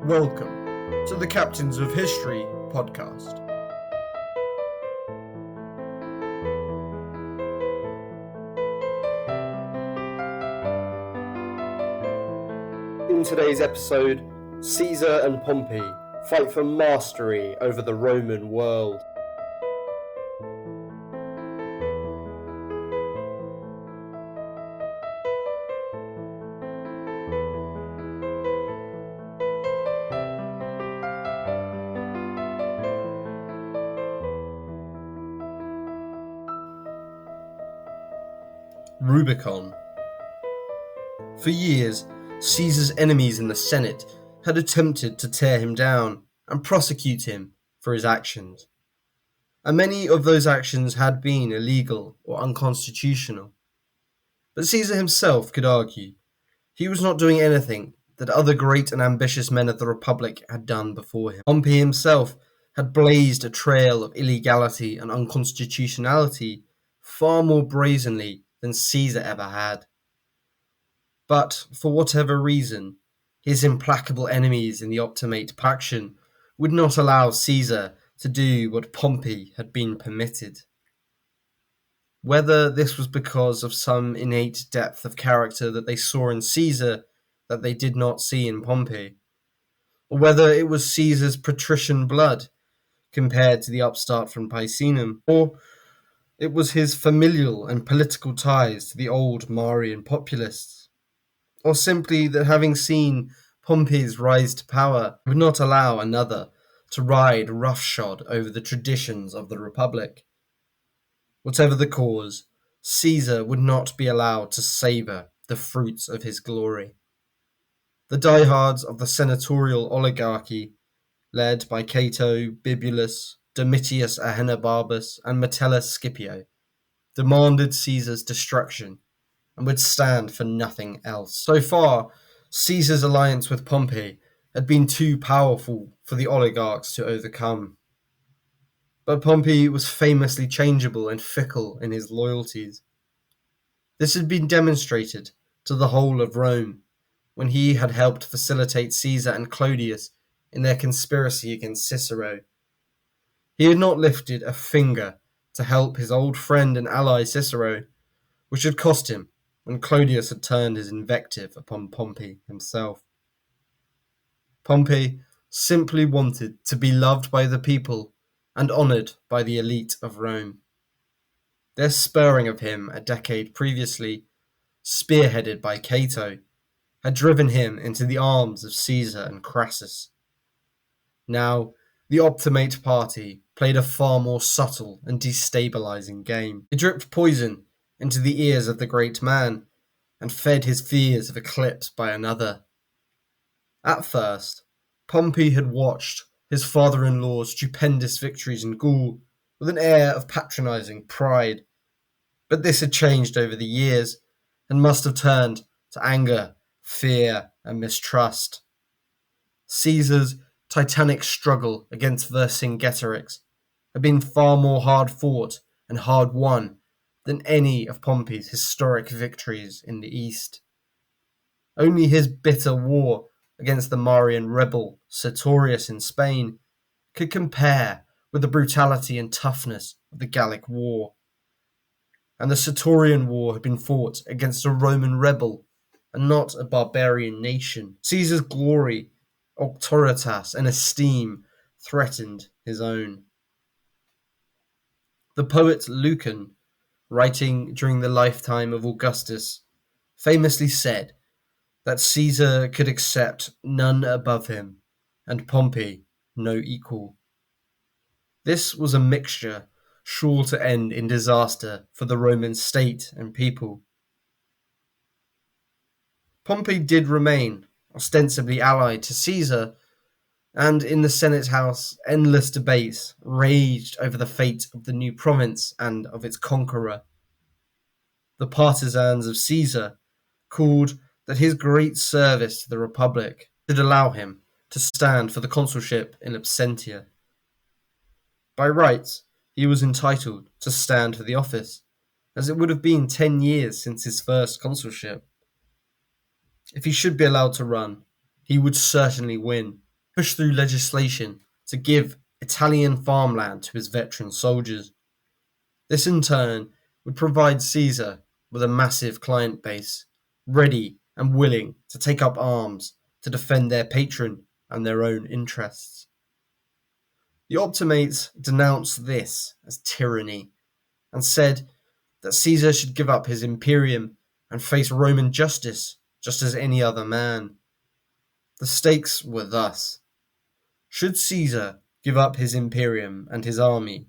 Welcome to the Captains of History podcast. In today's episode, Caesar and Pompey fight for mastery over the Roman world. Rubicon. For years, Caesar's enemies in the Senate had attempted to tear him down and prosecute him for his actions. And many of those actions had been illegal or unconstitutional. But Caesar himself could argue he was not doing anything that other great and ambitious men of the Republic had done before him. Pompey himself had blazed a trail of illegality and unconstitutionality far more brazenly than Caesar ever had. But for whatever reason, his implacable enemies in the Optimate faction would not allow Caesar to do what Pompey had been permitted. Whether this was because of some innate depth of character that they saw in Caesar that they did not see in Pompey, or whether it was Caesar's patrician blood compared to the upstart from Picenum, or it was his familial and political ties to the old Marian populists, or simply that having seen Pompey's rise to power would not allow another to ride roughshod over the traditions of the Republic. Whatever the cause, Caesar would not be allowed to savour the fruits of his glory. The diehards of the senatorial oligarchy, led by Cato, Bibulus, Domitius Ahenobarbus, and Metellus Scipio, demanded Caesar's destruction and would stand for nothing else. So far, Caesar's alliance with Pompey had been too powerful for the oligarchs to overcome. But Pompey was famously changeable and fickle in his loyalties. This had been demonstrated to the whole of Rome when he had helped facilitate Caesar and Clodius in their conspiracy against Cicero. He had not lifted a finger to help his old friend and ally Cicero, which had cost him when Clodius had turned his invective upon Pompey himself. Pompey simply wanted to be loved by the people and honoured by the elite of Rome. Their spurring of him a decade previously, spearheaded by Cato, had driven him into the arms of Caesar and Crassus. Now, the Optimate party played a far more subtle and destabilizing game. It dripped poison into the ears of the great man and fed his fears of eclipse by another. At first, Pompey had watched his father-in-law's stupendous victories in Gaul with an air of patronizing pride, but this had changed over the years and must have turned to anger, fear, and mistrust. Caesar's titanic struggle against Vercingetorix had been far more hard-fought and hard-won than any of Pompey's historic victories in the East. Only his bitter war against the Marian rebel Sertorius in Spain could compare with the brutality and toughness of the Gallic War. And the Sertorian War had been fought against a Roman rebel and not a barbarian nation. Caesar's glory, auctoritas, and esteem threatened his own. The poet Lucan, writing during the lifetime of Augustus, famously said that Caesar could accept none above him, and Pompey no equal. This was a mixture sure to end in disaster for the Roman state and people. Pompey did remain ostensibly allied to Caesar, and in the Senate House endless debates raged over the fate of the new province and of its conqueror. The partisans of Caesar called that his great service to the Republic should allow him to stand for the consulship in absentia. By rights, he was entitled to stand for the office, as it would have been 10 years since his first consulship. If he should be allowed to run, he would certainly win, pushed through legislation to give Italian farmland to his veteran soldiers. This in turn would provide Caesar with a massive client base, ready and willing to take up arms to defend their patron and their own interests. The Optimates denounced this as tyranny and said that Caesar should give up his imperium and face Roman justice just as any other man. The stakes were thus: should Caesar give up his imperium and his army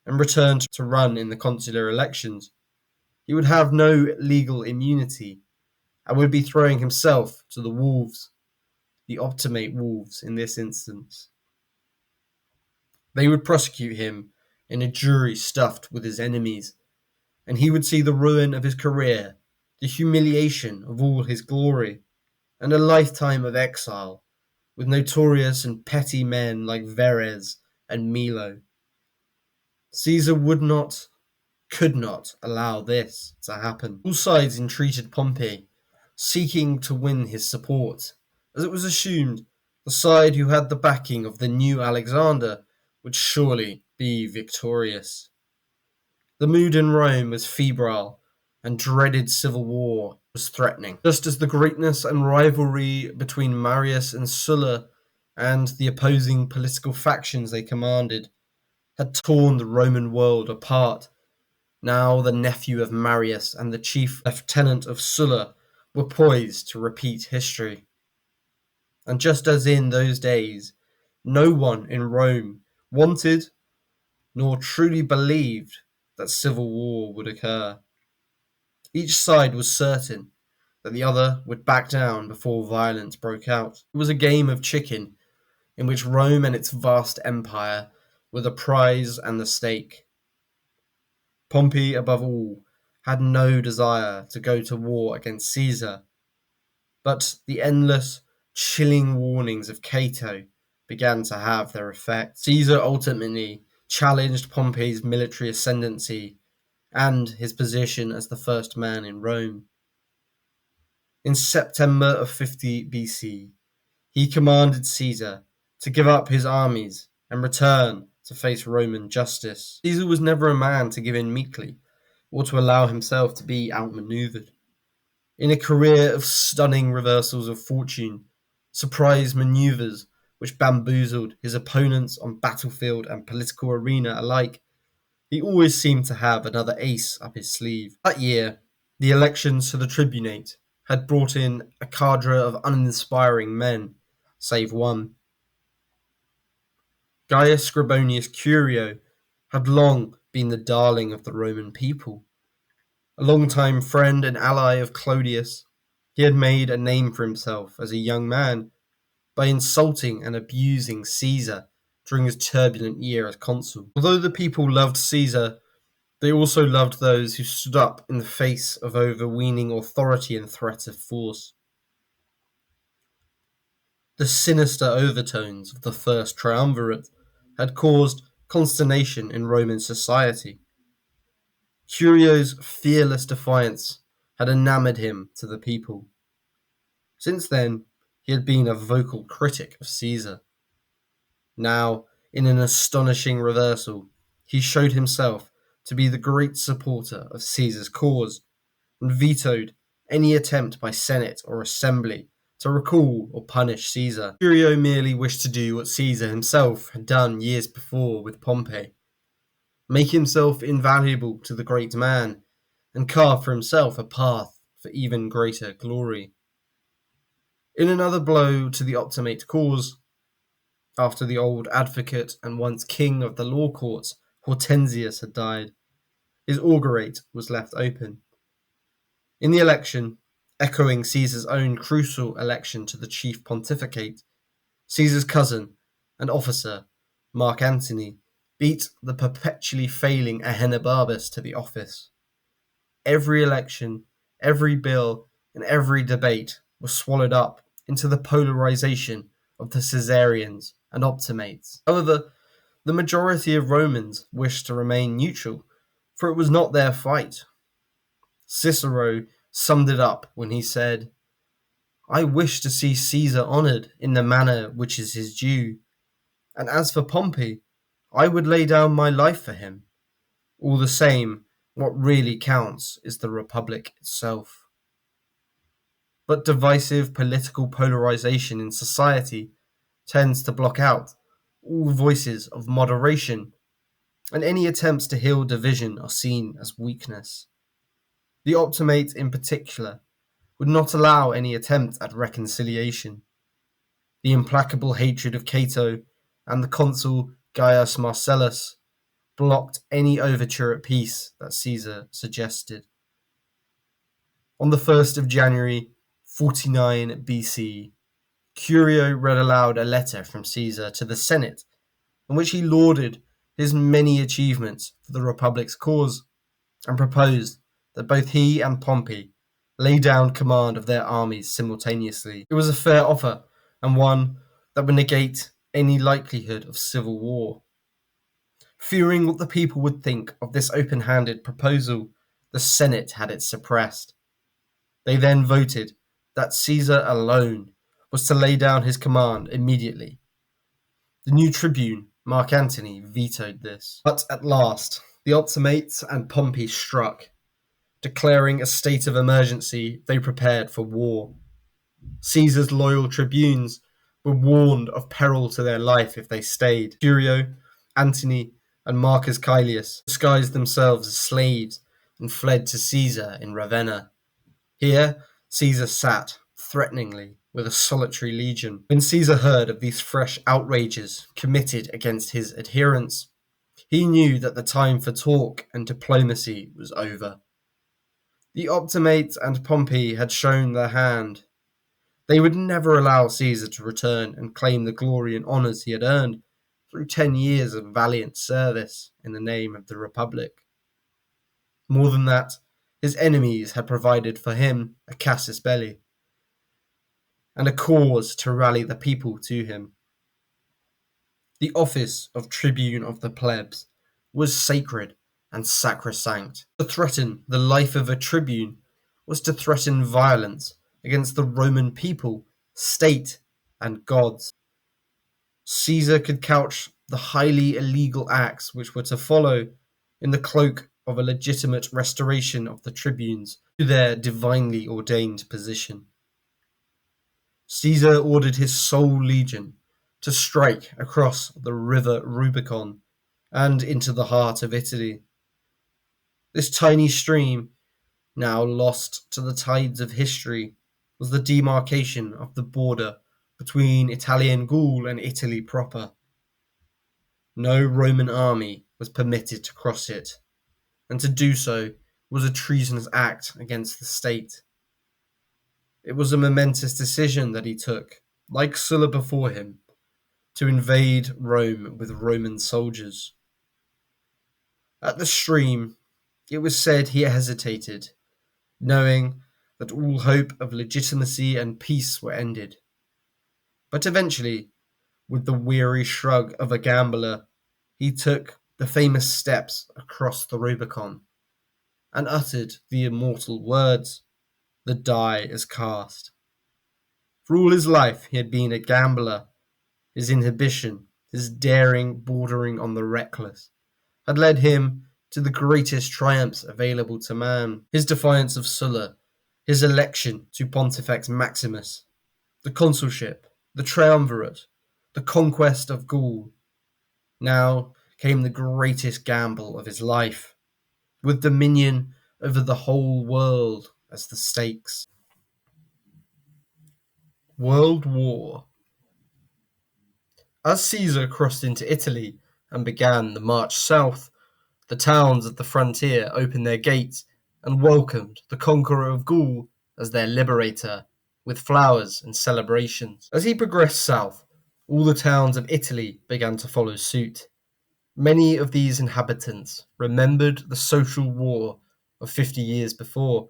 and return to run in the consular elections, he would have no legal immunity and would be throwing himself to the wolves, the Optimate wolves in this instance. They would prosecute him in a jury stuffed with his enemies, and he would see the ruin of his career, the humiliation of all his glory, and a lifetime of exile with notorious and petty men like Verres and Milo. Caesar could not allow this to happen. All sides entreated Pompey, seeking to win his support, as it was assumed the side who had the backing of the new Alexander would surely be victorious. The mood in Rome was febrile, and dreaded civil war was threatening. Just as the greatness and rivalry between Marius and Sulla and the opposing political factions they commanded had torn the Roman world apart, now the nephew of Marius and the chief lieutenant of Sulla were poised to repeat history. And just as in those days, no one in Rome wanted nor truly believed that civil war would occur. Each side was certain that the other would back down before violence broke out. It was a game of chicken in which Rome and its vast empire were the prize and the stake. Pompey, above all, had no desire to go to war against Caesar, but the endless, chilling warnings of Cato began to have their effect. Caesar ultimately challenged Pompey's military ascendancy and his position as the first man in Rome. In September of 50 BC, he commanded Caesar to give up his armies and return to face Roman justice. Caesar was never a man to give in meekly or to allow himself to be outmaneuvered. In a career of stunning reversals of fortune, surprise maneuvers which bamboozled his opponents on battlefield and political arena alike, he always seemed to have another ace up his sleeve. That year, the elections to the tribunate had brought in a cadre of uninspiring men, save one. Gaius Scribonius Curio had long been the darling of the Roman people. A longtime friend and ally of Clodius, he had made a name for himself as a young man by insulting and abusing Caesar during his turbulent year as consul. Although the people loved Caesar, they also loved those who stood up in the face of overweening authority and threat of force. The sinister overtones of the first triumvirate had caused consternation in Roman society. Curio's fearless defiance had enamored him to the people. Since then, he had been a vocal critic of Caesar. Now, in an astonishing reversal, he showed himself to be the great supporter of Caesar's cause and vetoed any attempt by Senate or Assembly to recall or punish Caesar. Curio merely wished to do what Caesar himself had done years before with Pompey: make himself invaluable to the great man and carve for himself a path for even greater glory. In another blow to the Optimate cause, after the old advocate and once king of the law courts, Hortensius, had died, his augurate was left open. In the election, echoing Caesar's own crucial election to the chief pontificate, Caesar's cousin and officer, Mark Antony, beat the perpetually failing Ahenobarbus to the office. Every election, every bill, and every debate was swallowed up into the polarization of the Caesarians and Optimates. However, the majority of Romans wished to remain neutral, for it was not their fight. Cicero summed it up when he said, I wish to see Caesar honoured in the manner which is his due. And as for Pompey, I would lay down my life for him. All the same, what really counts is the Republic itself. But divisive political polarization in society tends to block out all voices of moderation, and any attempts to heal division are seen as weakness. The Optimate, in particular, would not allow any attempt at reconciliation. The implacable hatred of Cato and the consul Gaius Marcellus blocked any overture at peace that Caesar suggested. On the 1st of January 49 BC, Curio read aloud a letter from Caesar to the Senate in which he lauded his many achievements for the Republic's cause and proposed that both he and Pompey lay down command of their armies simultaneously. It was a fair offer and one that would negate any likelihood of civil war. Fearing what the people would think of this open-handed proposal, the Senate had it suppressed. They then voted that Caesar alone was to lay down his command immediately. The new tribune, Mark Antony, vetoed this. But at last, the Optimates and Pompey struck. Declaring a state of emergency, they prepared for war. Caesar's loyal tribunes were warned of peril to their life if they stayed. Curio, Antony, and Marcus Caelius disguised themselves as slaves and fled to Caesar in Ravenna. Here, Caesar sat, threateningly, with a solitary legion. When Caesar heard of these fresh outrages committed against his adherents, he knew that the time for talk and diplomacy was over. The Optimates and Pompey had shown their hand. They would never allow Caesar to return and claim the glory and honours he had earned through 10 years of valiant service in the name of the Republic. More than that, his enemies had provided for him a casus belli and a cause to rally the people to him. The office of tribune of the plebs was sacred and sacrosanct. To threaten the life of a tribune was to threaten violence against the Roman people, state, and gods. Caesar could couch the highly illegal acts which were to follow in the cloak of a legitimate restoration of the tribunes to their divinely ordained position. Caesar ordered his sole legion to strike across the river Rubicon and into the heart of Italy. This tiny stream, now lost to the tides of history, was the demarcation of the border between Italian Gaul and Italy proper. No Roman army was permitted to cross it, and to do so was a treasonous act against the state. It was a momentous decision that he took, like Sulla before him, to invade Rome with Roman soldiers. At the stream, it was said he hesitated, knowing that all hope of legitimacy and peace were ended. But eventually, with the weary shrug of a gambler, he took the famous steps across the Rubicon and uttered the immortal words, "The die is cast." For all his life he had been a gambler. His inhibition, his daring bordering on the reckless, had led him to the greatest triumphs available to man. His defiance of Sulla, his election to Pontifex Maximus, the consulship, the triumvirate, the conquest of Gaul. Now came the greatest gamble of his life, with dominion over the whole world as the stakes. World War. As Caesar crossed into Italy and began the march south, the towns at the frontier opened their gates and welcomed the conqueror of Gaul as their liberator, with flowers and celebrations. As he progressed south, all the towns of Italy began to follow suit. Many of these inhabitants remembered the social war of 50 years before.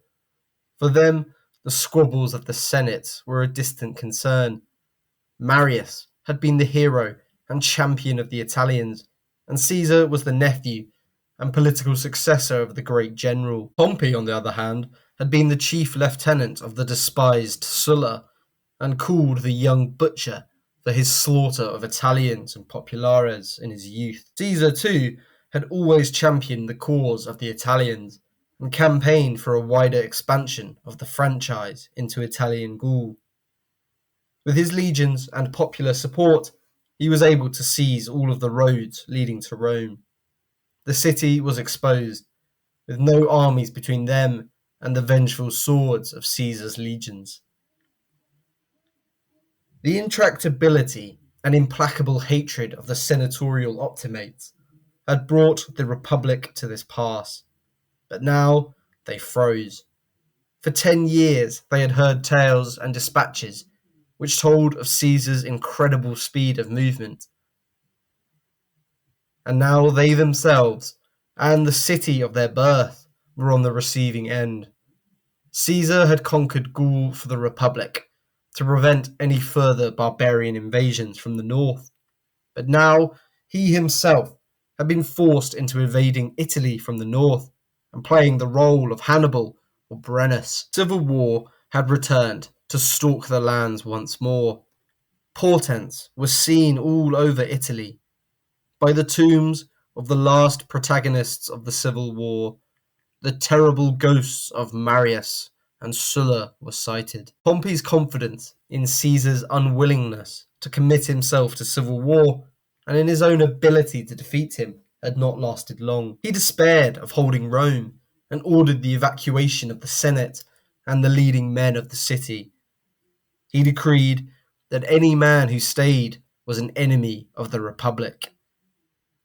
For them, the squabbles of the Senate were a distant concern. Marius had been the hero and champion of the Italians, and Caesar was the nephew and political successor of the great general. Pompey, on the other hand, had been the chief lieutenant of the despised Sulla, and called the young butcher for his slaughter of Italians and populares in his youth. Caesar, too, had always championed the cause of the Italians and campaigned for a wider expansion of the franchise into Italian Gaul. With his legions and popular support, he was able to seize all of the roads leading to Rome. The city was exposed, with no armies between them and the vengeful swords of Caesar's legions. The intractability and implacable hatred of the senatorial optimates had brought the Republic to this pass, but now they froze. For 10 years they had heard tales and dispatches which told of Caesar's incredible speed of movement, and now they themselves and the city of their birth were on the receiving end. Caesar had conquered Gaul for the Republic to prevent any further barbarian invasions from the north, but now he himself had been forced into invading Italy from the north and playing the role of Hannibal or Brennus. Civil war had returned to stalk the lands once more. Portents were seen all over Italy. By the tombs of the last protagonists of the civil war, the terrible ghosts of Marius and Sulla were sighted. Pompey's confidence in Caesar's unwillingness to commit himself to civil war and in his own ability to defeat him had not lasted long. He despaired of holding Rome and ordered the evacuation of the Senate and the leading men of the city. He decreed that any man who stayed was an enemy of the Republic.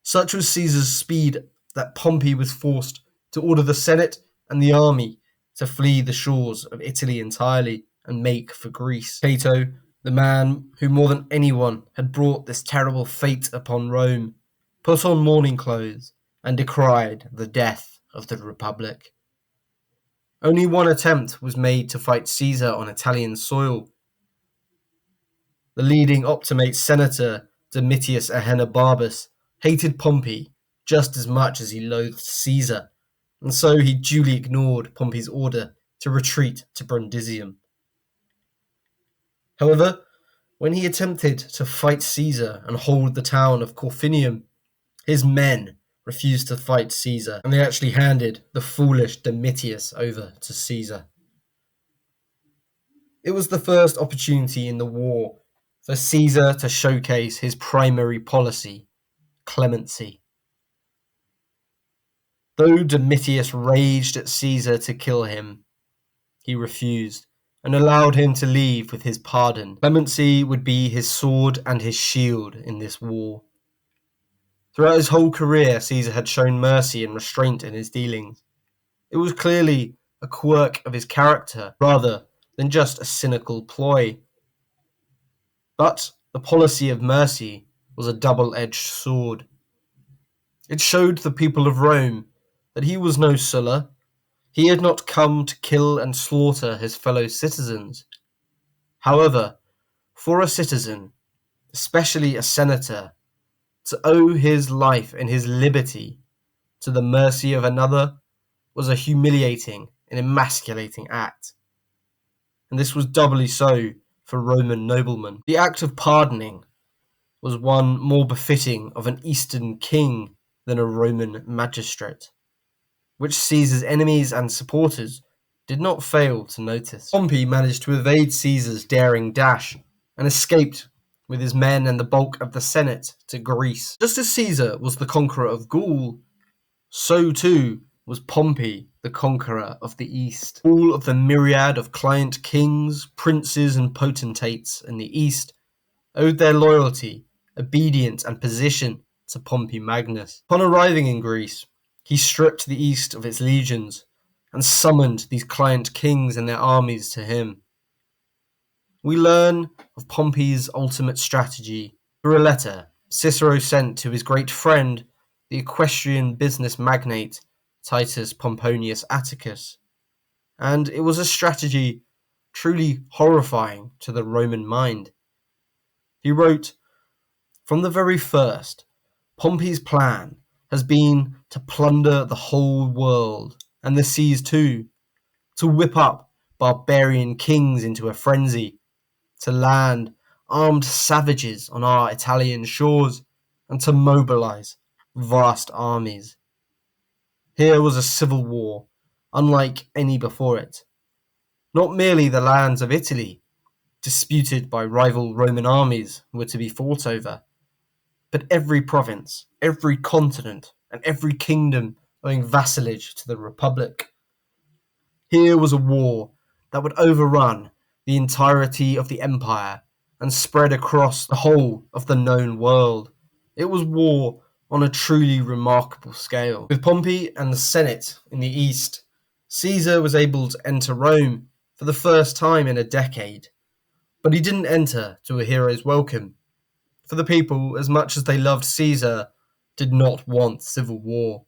Such was Caesar's speed that Pompey was forced to order the Senate and the army to flee the shores of Italy entirely and make for Greece. Cato, the man who more than anyone had brought this terrible fate upon Rome, put on mourning clothes and decried the death of the Republic. Only one attempt was made to fight Caesar on Italian soil. The leading Optimate senator, Domitius Ahenobarbus, hated Pompey just as much as he loathed Caesar, and so he duly ignored Pompey's order to retreat to Brundisium. However, when he attempted to fight Caesar and hold the town of Corfinium, his men refused to fight Caesar, and they actually handed the foolish Domitius over to Caesar. It was the first opportunity in the war for Caesar to showcase his primary policy, clemency. Though Domitius raged at Caesar to kill him, he refused and allowed him to leave with his pardon. Clemency would be his sword and his shield in this war. Throughout his whole career, Caesar had shown mercy and restraint in his dealings. It was clearly a quirk of his character rather than just a cynical ploy. But the policy of mercy was a double-edged sword. It showed the people of Rome that he was no Sulla. He had not come to kill and slaughter his fellow citizens. However, for a citizen, especially a senator, to owe his life and his liberty to the mercy of another was a humiliating and emasculating act. And this was doubly so for Roman noblemen. The act of pardoning was one more befitting of an Eastern king than a Roman magistrate, which Caesar's enemies and supporters did not fail to notice. Pompey managed to evade Caesar's daring dash and escaped with his men and the bulk of the Senate to Greece. Just as Caesar was the conqueror of Gaul, so too was Pompey the conqueror of the East. All of the myriad of client kings, princes, and potentates in the East owed their loyalty, obedience, and position to Pompey Magnus. Upon arriving in Greece, he stripped the East of its legions and summoned these client kings and their armies to him. We learn of Pompey's ultimate strategy through a letter Cicero sent to his great friend, the equestrian business magnate Titus Pomponius Atticus, and it was a strategy truly horrifying to the Roman mind. He wrote, "From the very first, Pompey's plan has been to plunder the whole world, and the seas too, to whip up barbarian kings into a frenzy, to land armed savages on our Italian shores, and to mobilize vast armies. Here was a civil war, unlike any before it. Not merely the lands of Italy, disputed by rival Roman armies, were to be fought over, but every province, every continent, and every kingdom owing vassalage to the Republic. Here was a war that would overrun the entirety of the empire and spread across the whole of the known world. It was war on a truly remarkable scale. With Pompey and the Senate in the east, Caesar was able to enter Rome for the first time in a decade. But he didn't enter to a hero's welcome, for the people, as much as they loved Caesar, did not want civil war.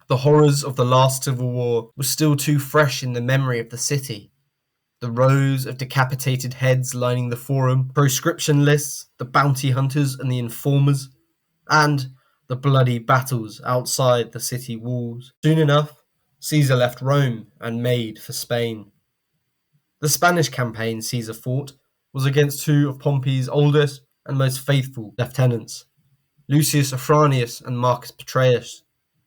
The horrors of the last civil war were still too fresh in the memory of the city. The rows of decapitated heads lining the forum, proscription lists, the bounty hunters and the informers, and the bloody battles outside the city walls. Soon enough, Caesar left Rome and made for Spain. The Spanish campaign Caesar fought was against two of Pompey's oldest and most faithful lieutenants, Lucius Afranius and Marcus Petreius,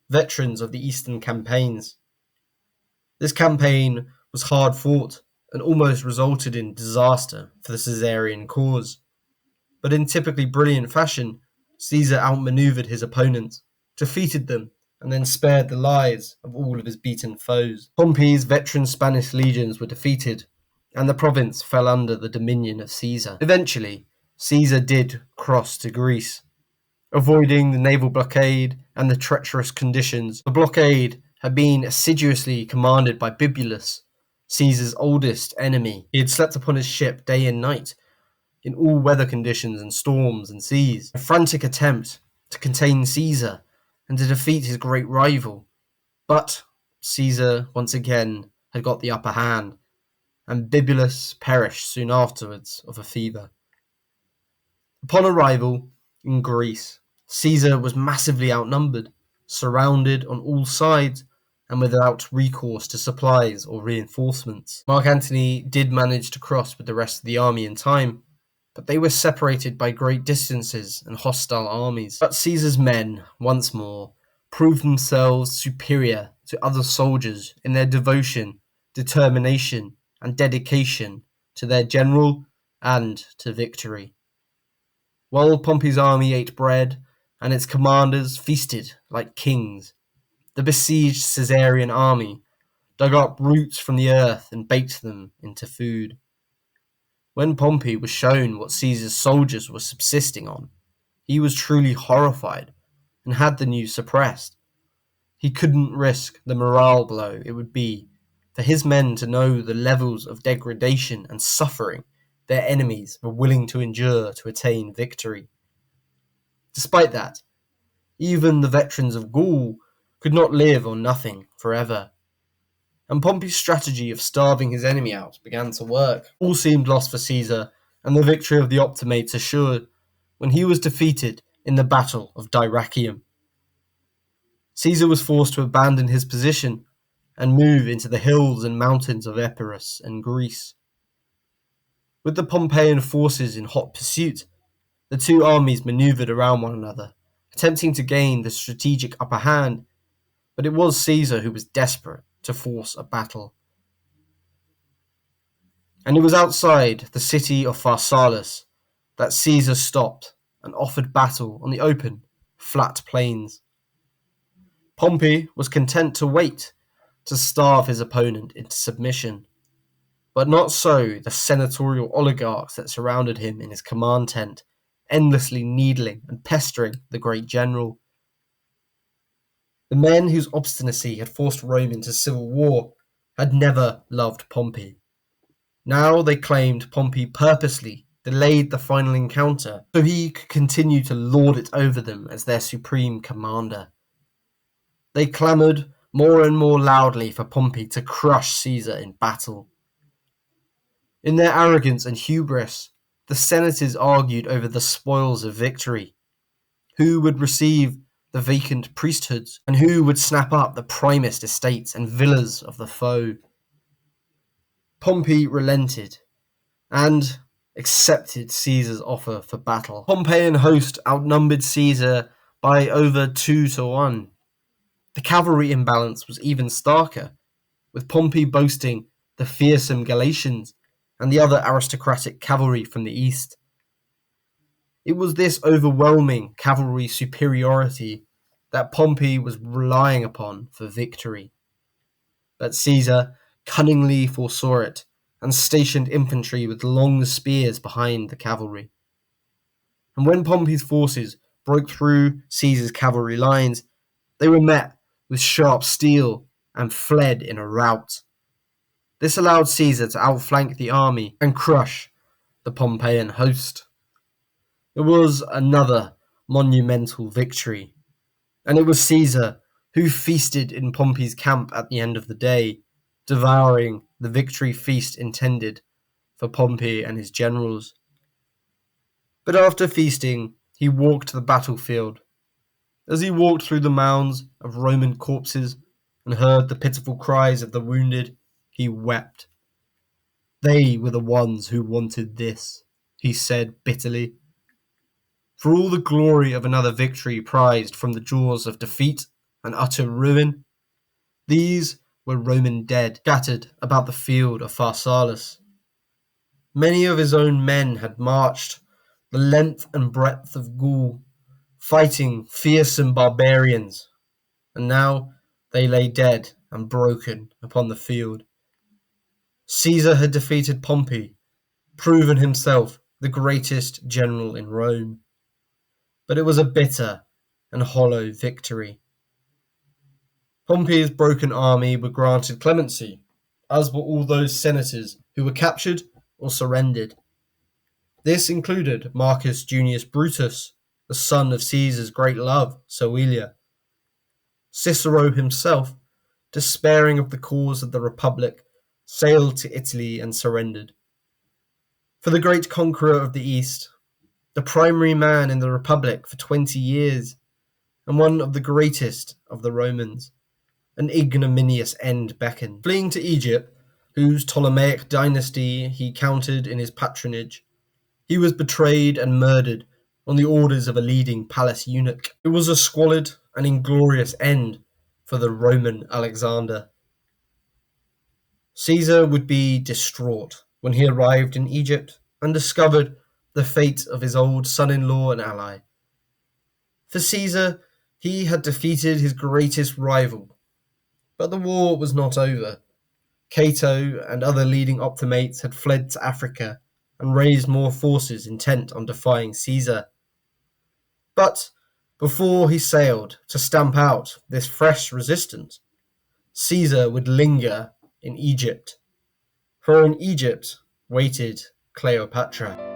veterans of the Eastern campaigns. This campaign was hard fought and almost resulted in disaster for the Caesarian cause. But in typically brilliant fashion, Caesar outmaneuvered his opponents, defeated them, and then spared the lives of all of his beaten foes. Pompey's veteran Spanish legions were defeated, and the province fell under the dominion of Caesar. Eventually, Caesar did cross to Greece, avoiding the naval blockade and the treacherous conditions. The blockade had been assiduously commanded by Bibulus, Caesar's oldest enemy. He had slept upon his ship day and night, in all weather conditions and storms and seas. A frantic attempt to contain Caesar and to defeat his great rival. But Caesar, once again, had got the upper hand, and Bibulus perished soon afterwards of a fever. Upon arrival in Greece, Caesar was massively outnumbered, surrounded on all sides, and without recourse to supplies or reinforcements. Mark Antony did manage to cross with the rest of the army in time, but they were separated by great distances and hostile armies. But Caesar's men, once more, proved themselves superior to other soldiers in their devotion, determination, and dedication to their general and to victory. While Pompey's army ate bread and its commanders feasted like kings, the besieged Caesarian army dug up roots from the earth and baked them into food. When Pompey was shown what Caesar's soldiers were subsisting on, he was truly horrified and had the news suppressed. He couldn't risk the morale blow it would be for his men to know the levels of degradation and suffering their enemies were willing to endure to attain victory. Despite that, even the veterans of Gaul could not live on nothing forever, and Pompey's strategy of starving his enemy out began to work. All seemed lost for Caesar, and the victory of the Optimates assured, when he was defeated in the Battle of Dyrrhachium. Caesar was forced to abandon his position and move into the hills and mountains of Epirus and Greece. With the Pompeian forces in hot pursuit, the two armies maneuvered around one another, attempting to gain the strategic upper hand, but it was Caesar who was desperate to force a battle. And it was outside the city of Pharsalus that Caesar stopped and offered battle on the open, flat plains. Pompey was content to wait to starve his opponent into submission, but not so the senatorial oligarchs that surrounded him in his command tent, endlessly needling and pestering the great general. The men whose obstinacy had forced Rome into civil war had never loved Pompey. Now they claimed Pompey purposely delayed the final encounter so he could continue to lord it over them as their supreme commander. They clamoured more and more loudly for Pompey to crush Caesar in battle. In their arrogance and hubris, the senators argued over the spoils of victory. Who would receive the vacant priesthoods, and who would snap up the primest estates and villas of the foe? Pompey relented and accepted Caesar's offer for battle. The Pompeian host outnumbered Caesar by over 2-1. The cavalry imbalance was even starker, with Pompey boasting the fearsome Galatians and the other aristocratic cavalry from the east. It was this overwhelming cavalry superiority that Pompey was relying upon for victory. But Caesar cunningly foresaw it and stationed infantry with long spears behind the cavalry. And when Pompey's forces broke through Caesar's cavalry lines, they were met with sharp steel and fled in a rout. This allowed Caesar to outflank the army and crush the Pompeian host. It was another monumental victory, and it was Caesar who feasted in Pompey's camp at the end of the day, devouring the victory feast intended for Pompey and his generals. But after feasting, he walked the battlefield. As he walked through the mounds of Roman corpses and heard the pitiful cries of the wounded, he wept. They were the ones who wanted this, he said bitterly. For all the glory of another victory prized from the jaws of defeat and utter ruin, these were Roman dead scattered about the field of Pharsalus. Many of his own men had marched the length and breadth of Gaul, fighting fearsome barbarians, and now they lay dead and broken upon the field. Caesar had defeated Pompey, proven himself the greatest general in Rome. But it was a bitter and hollow victory. Pompey's broken army were granted clemency, as were all those senators who were captured or surrendered. This included Marcus Junius Brutus, the son of Caesar's great love, Servilia. Cicero himself, despairing of the cause of the Republic, sailed to Italy and surrendered. For the great conqueror of the East, the primary man in the Republic for 20 years, and one of the greatest of the Romans, an ignominious end beckoned. Fleeing to Egypt, whose Ptolemaic dynasty he counted in his patronage, he was betrayed and murdered on the orders of a leading palace eunuch. It was a squalid and inglorious end for the Roman Alexander. Caesar would be distraught when he arrived in Egypt and discovered the fate of his old son-in-law and ally. For Caesar, he had defeated his greatest rival, but the war was not over. Cato and other leading optimates had fled to Africa and raised more forces intent on defying Caesar. But before he sailed to stamp out this fresh resistance, Caesar would linger in Egypt, for in Egypt waited Cleopatra.